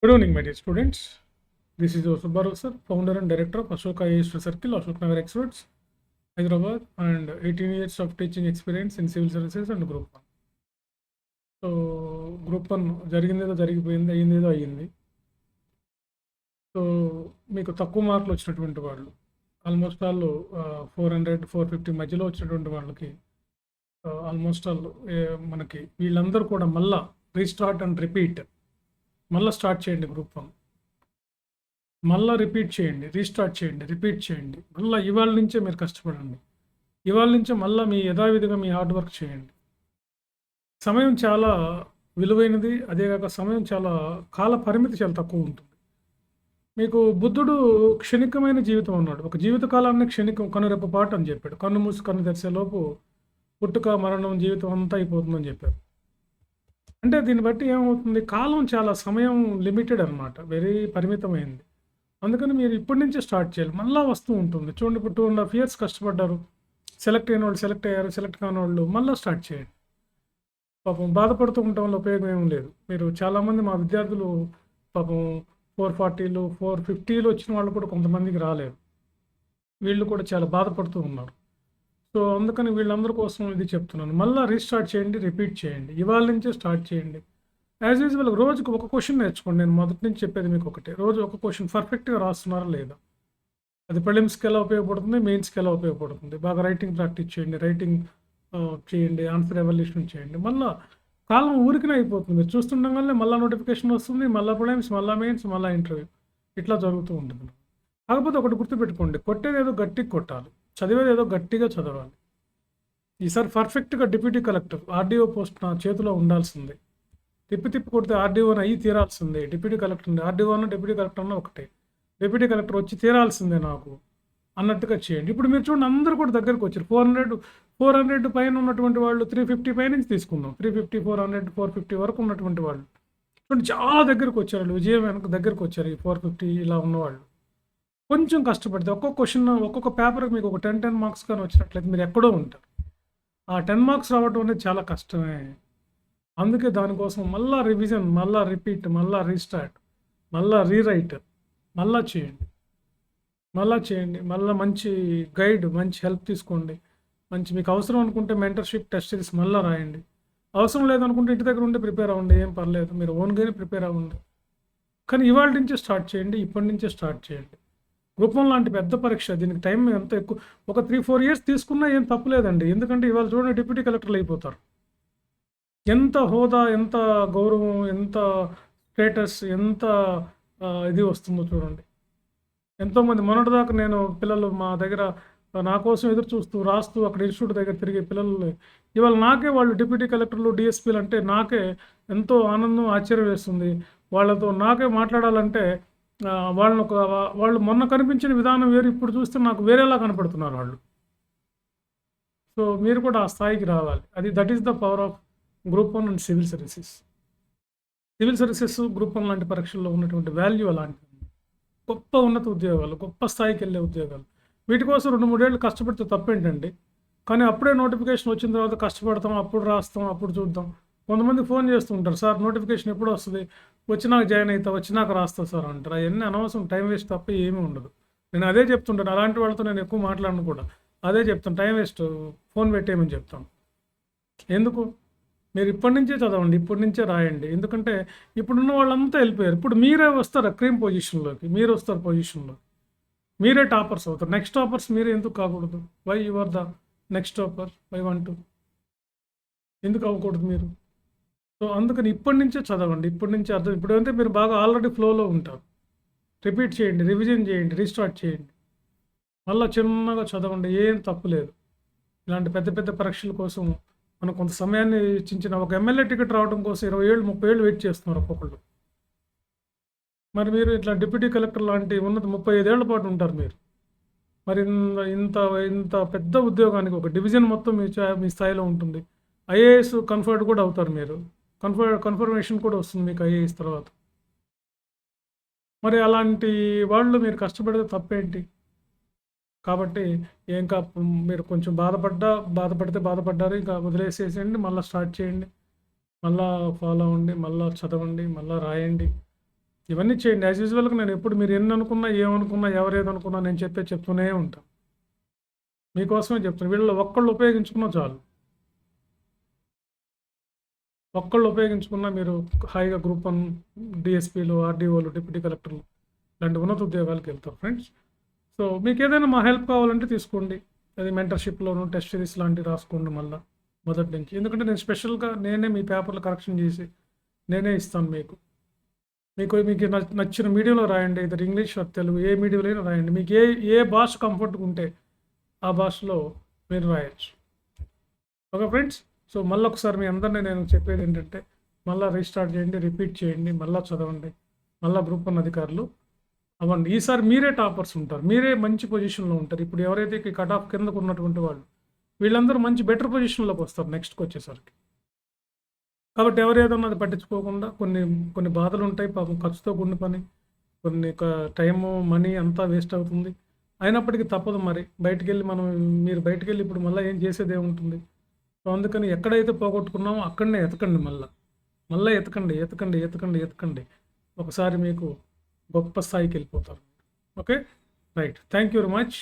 Good evening, my dear students. This is Joseph Barrow, sir, founder and director of Ashoka IAS Circle, Ashok Nagar Experts, Hyderabad, and 18 years of teaching experience in civil services and Group 1. So group 1 జరిగిందేదో జరిగిపోయింది, అయ్యిందేదో అయ్యింది. So మీకు తక్కువ మార్కులు వచ్చినటువంటి వాళ్ళు almost all 400, 450 మధ్యలో వచ్చినటువంటి వాళ్ళకి ఆల్మోస్ట్ ఆల్ మనకి వీళ్ళందరూ కూడా మళ్ళా రీస్టార్ట్ అండ్ రిపీట్, మళ్ళీ స్టార్ట్ చేయండి గ్రూప్ 1, మళ్ళీ రిపీట్ చేయండి, రీస్టార్ట్ చేయండి, రిపీట్ చేయండి. మళ్ళీ ఇవాళ నుంచే మీరు కష్టపడండి. ఇవాళ నుంచే మళ్ళీ మీ యథావిధిగా మీ హార్డ్ వర్క్ చేయండి. సమయం చాలా విలువైనది, అదేగాక సమయం చాలా కాల పరిమితి చాలా తక్కువ ఉంటుంది. మీకు బుద్ధుడు క్షణికమైన జీవితం అన్నాడు. ఒక జీవితకాలాన్ని క్షణికం, కనురెప్పపాటు అని చెప్పాడు. కన్ను మూసి కన్ను తెరిసేలోపు పుట్టుక మరణం జీవితం అంతా అయిపోతుందని చెప్పారు. అంటే దీన్ని బట్టి ఏమవుతుంది, కాలం చాలా సమయం లిమిటెడ్ అనమాట, వెరీ పరిమితమైంది. అందుకని మీరు ఇప్పటి నుంచే స్టార్ట్ చేయాలి. మళ్ళీ వస్తూ ఉంటుంది. చూడండి, ఇప్పుడు 2.5 years కష్టపడ్డారు, సెలెక్ట్ అయిన వాళ్ళు సెలెక్ట్ అయ్యారు, సెలెక్ట్ కాని వాళ్ళు మళ్ళీ స్టార్ట్ చేయండి. పాపం బాధపడుతూ ఉండటం వల్ల ఉపయోగం ఏం లేదు. మీరు చాలామంది మా విద్యార్థులు పాపం 440, 450 వచ్చిన వాళ్ళు కూడా కొంతమందికి రాలేదు. వీళ్ళు కూడా చాలా బాధపడుతూ ఉన్నారు. సో అందుకని వీళ్ళందరి కోసం ఇది చెప్తున్నాను. మళ్ళీ రీస్టార్ట్ చేయండి, రిపీట్ చేయండి, ఇవాళ నుంచే స్టార్ట్ చేయండి. యాజ్ యూజువల్ రోజుకు ఒక క్వశ్చన్ నేర్చుకోండి. నేను మొదటి నుంచి చెప్పేది మీకు ఒకటే, రోజు ఒక క్వశ్చన్ పర్ఫెక్ట్గా రాస్తున్నారా లేదా. అది ప్రిలిమ్స్కి ఎలా ఉపయోగపడుతుంది, మెయిన్స్కి ఎలా ఉపయోగపడుతుంది. బాగా రైటింగ్ ప్రాక్టీస్ చేయండి, రైటింగ్ చేయండి, ఆన్సర్ ఎవల్యూషన్ చేయండి. మళ్ళీ కాలం ఊరికనే అయిపోతుంది. మీరు చూస్తుండగానే మళ్ళీ నోటిఫికేషన్ వస్తుంది, మళ్ళీ ప్రిలిమ్స్, మళ్ళీ మెయిన్స్, మళ్ళీ ఇంటర్వ్యూ, ఇట్లా జరుగుతూ ఉంటుంది. కాకపోతే ఒకటి గుర్తుపెట్టుకోండి, కొట్టేది ఏదో గట్టిగా కొట్టాలి, చదివేది ఏదో గట్టిగా చదవాలి. ఈసారి పర్ఫెక్ట్గా డిప్యూటీ కలెక్టర్ ఆర్డీఓ పోస్ట్ నా చేతిలో ఉండాల్సిందే. తిప్పి కొడితే ఆర్డీఓని అయ్యి తీరాల్సిందే. డిప్యూటీ కలెక్టర్ ఆర్డీఓను డిప్యూటీ కలెక్టర్ అన్న ఒకటే, డిప్యూటీ కలెక్టర్ వచ్చి తీరాల్సిందే నాకు అన్నట్టుగా చేయండి. ఇప్పుడు మీరు చూడండి, అందరూ కూడా దగ్గరకు వచ్చారు. 400 పైన ఉన్నటువంటి వాళ్ళు 350 పై నుంచి తీసుకుందాం. 350, 400, 450 వరకు ఉన్నటువంటి వాళ్ళు చూడండి చాలా దగ్గరకు వచ్చారు. వాళ్ళు విజయం వెనక దగ్గరకు వచ్చారు. ఈ 450 ఇలా ఉన్నవాళ్ళు కొంచెం కష్టపడితే ఒక్కొక్క క్వశ్చన్, ఒక్కొక్క పేపర్కి మీకు ఒక 10 మార్క్స్ కానీ వచ్చినట్లయితే మీరు ఎక్కడో ఉంటారు. ఆ 10 మార్క్స్ రావడం అనేది చాలా కష్టమే. అందుకే దానికోసం మళ్ళీ రివిజన్, మళ్ళీ రిపీట్, మళ్ళీ రీస్టార్ట్, మళ్ళీ రీరైట్, మళ్ళీ చేయండి, మళ్ళీ మంచి గైడ్, మంచి హెల్ప్ తీసుకోండి. మంచి మీకు అవసరం అనుకుంటే మెంటర్షిప్ టెస్ట్ సిరీస్ మళ్ళీ రాయండి. అవసరం లేదనుకుంటే ఇంటి దగ్గర ఉండి ప్రిపేర్ అవ్వండి, ఏం పర్లేదు. మీరు ఓన్గానే ప్రిపేర్ అవ్వండి. కానీ ఇవాళ నుంచే స్టార్ట్ చేయండి, ఇప్పటి నుంచే స్టార్ట్ చేయండి. గ్రూప్ 1 లాంటి పెద్ద పరీక్ష, దీనికి టైం ఎంత ఎక్కువ, ఒక 3-4 years తీసుకున్నా ఏం తప్పులేదండి. ఎందుకంటే ఇవాళ చూడండి డిప్యూటీ కలెక్టర్లు అయిపోతారు. ఎంత హోదా, ఎంత గౌరవం, ఎంత స్టేటస్, ఎంత ఇది వస్తుందో చూడండి. ఎంతోమంది మొన్నటిదాకా నేను పిల్లలు మా దగ్గర నా కోసం ఎదురు చూస్తూ రాస్తూ అక్కడ ఇన్స్టిట్యూట్ దగ్గర తిరిగే పిల్లలు ఇవాళ నాకే వాళ్ళు డిప్యూటీ కలెక్టర్లు, డిఎస్పీలు అంటే నాకే ఎంతో ఆనందం, ఆశ్చర్యం వేస్తుంది. వాళ్ళతో నాకే మాట్లాడాలంటే వాళ్ళు మొన్న కనిపించిన విధానం వేరు, ఇప్పుడు చూస్తే నాకు వేరేలా కనపడుతున్నారు వాళ్ళు. సో మీరు కూడా ఆ స్థాయికి రావాలి. That is the power of group 1 and civil services. Civil services, group 1 లాంటి పరీక్షల్లో ఉన్నటువంటి వాల్యూ అలాంటిది. గొప్ప ఉన్నత ఉద్యోగాలు, గొప్ప స్థాయికి వెళ్ళే ఉద్యోగాలు. వీటి కోసం 2-3 ఏళ్ళు కష్టపడితే తప్పేంటండి. కానీ అప్పుడే నోటిఫికేషన్ వచ్చిన తర్వాత కష్టపడతాం, అప్పుడు రాస్తాం, అప్పుడు చూద్దాం. కొంతమంది ఫోన్ చేస్తూ ఉంటారు, సార్ నోటిఫికేషన్ ఎప్పుడు వస్తుంది, వచ్చినాక జాయిన్ అవుతా, వచ్చినాక రాస్తా సార్ అంటారు. అవన్నీ అనవసరం, టైం వేస్ట్ తప్ప ఏమీ ఉండదు. నేను అదే చెప్తుంటాను. అలాంటి వాళ్ళతో నేను ఎక్కువ మాట్లాడను కూడా. అదే చెప్తాను, టైం వేస్ట్, ఫోన్ పెట్టేయమని చెప్తాను. ఎందుకు, మీరు ఇప్పటి నుంచే చదవండి, ఇప్పటి నుంచే రాయండి. ఎందుకంటే ఇప్పుడున్న వాళ్ళంతా వెళ్ళిపోయారు. ఇప్పుడు మీరే వస్తారు క్రీమ్ పొజిషన్లోకి, మీరు వస్తారు పొజిషన్లో, మీరే టాపర్స్ అవుతారు. నెక్స్ట్ టాపర్స్ మీరే ఎందుకు కాకూడదు? Why you are the next topper, why want to, ఎందుకు అవ్వకూడదు మీరు? సో అందుకని ఇప్పటి నుంచే చదవండి, ఇప్పటి నుంచే అర్థం. ఇప్పుడు అంటే మీరు బాగా ఆల్రెడీ ఫ్లోలో ఉంటారు. రిపీట్ చేయండి, రివిజన్ చేయండి, రీస్టార్ట్ చేయండి, మళ్ళీ చిన్నగా చదవండి, ఏం తప్పు లేదు. ఇలాంటి పెద్ద పెద్ద పరీక్షల కోసం మనం కొంత సమయాన్ని ఇచ్చిన ఒక ఎమ్మెల్యే టికెట్ రావడం కోసం 20 ఏళ్ళు, 30 ఏళ్ళు వెయిట్ చేస్తున్నారు ఒక్కొక్కళ్ళు. మరి మీరు ఇట్లా డిప్యూటీ కలెక్టర్ లాంటి ఉన్నత 35 ఏళ్ల పాటు ఉంటారు మీరు. మరి ఇంత ఇంత పెద్ద ఉద్యోగానికి ఒక డివిజన్ మొత్తం మీ స్థాయిలో ఉంటుంది. ఐఏఎస్ కన్ఫర్డ్ కూడా అవుతారు మీరు. కన్ఫర్మేషన్ కూడా వస్తుంది మీకు ఐఏఎస్ తర్వాత. మరి అలాంటి వాళ్ళు మీరు కష్టపడితే తప్పేంటి? కాబట్టి ఇంకా మీరు కొంచెం బాధపడితే బాధపడ్డారు, ఇంకా వదిలేసేసేయండి, మళ్ళీ స్టార్ట్ చేయండి, మళ్ళీ ఫాలో అవ్వండి, మళ్ళీ చదవండి, మళ్ళీ రాయండి. ఇవన్నీ చేయండి. యాజ్ యూజువల్గా నేను ఎప్పుడు మీరు ఎన్ని అనుకున్నా, ఏమనుకున్నా, ఎవరేదనుకున్నా నేను చెప్తూనే ఉంటాను. మీకోసమే చెప్తాను. వీళ్ళలో ఒక్కళ్ళు ఉపయోగించుకున్నా చాలు. ఒక్కళ్ళు ఉపయోగించుకున్నా మీరు హాయిగా గ్రూప్ 1 డిఎస్పీలు, ఆర్డీఓలు, డిప్యూటీ కలెక్టర్లు ఇలాంటి ఉన్నత ఉద్యోగాలకు వెళ్తారు ఫ్రెండ్స్. సో మీకు ఏదైనా మా హెల్ప్ కావాలంటే తీసుకోండి. అది మెంటర్షిప్లోను టెస్ట్ సిరీస్ లాంటివి రాసుకోండి మళ్ళీ మొదటి నుంచి. ఎందుకంటే నేను స్పెషల్గా నేనే మీ పేపర్లు కరెక్షన్ చేసి నేనే ఇస్తాను మీకు. మీకు నచ్చిన మీడియంలో రాయండి. ఇద్దరు ఇంగ్లీష్ ఆర్ తెలుగు, ఏ మీడియంలో అయినా రాయండి. మీకు ఏ భాష కంఫర్ట్గా ఉంటే ఆ భాషలో మీరు రాయొచ్చు. Okay friends. సో మళ్ళీ ఒకసారి మీ అందరినీ నేను చెప్పేది ఏంటంటే, మళ్ళీ రీస్టార్ట్ చేయండి, రిపీట్ చేయండి, మళ్ళీ చదవండి, మళ్ళీ గ్రూప్ 1 అధికారులు అవ్వండి. ఈసారి మీరే టాపర్స్ ఉంటారు, మీరే మంచి పొజిషన్లో ఉంటారు. ఇప్పుడు ఎవరైతే కట్ ఆఫ్ కిందకు ఉన్నటువంటి వాళ్ళు వీళ్ళందరూ మంచి బెటర్ పొజిషన్లోకి వస్తారు నెక్స్ట్కి వచ్చేసరికి. కాబట్టి ఎవరు ఏదన్నది పట్టించుకోకుండా కొన్ని బాధలు ఉంటాయి పాపం, ఖర్చుతో కూడిన పని, కొన్ని టైము మనీ అంతా వేస్ట్ అవుతుంది. అయినప్పటికీ తప్పదు మరి. మీరు బయటికి వెళ్ళి ఇప్పుడు మళ్ళీ ఏం చేసేది ఏముంటుంది. సో అందుకని ఎక్కడైతే పోగొట్టుకున్నామో అక్కడనే ఎతకండి, మళ్ళీ ఎతకండి. ఒకసారి మీకు గొప్ప స్థాయికి వెళ్ళిపోతారు. Okay right. Thank you very much.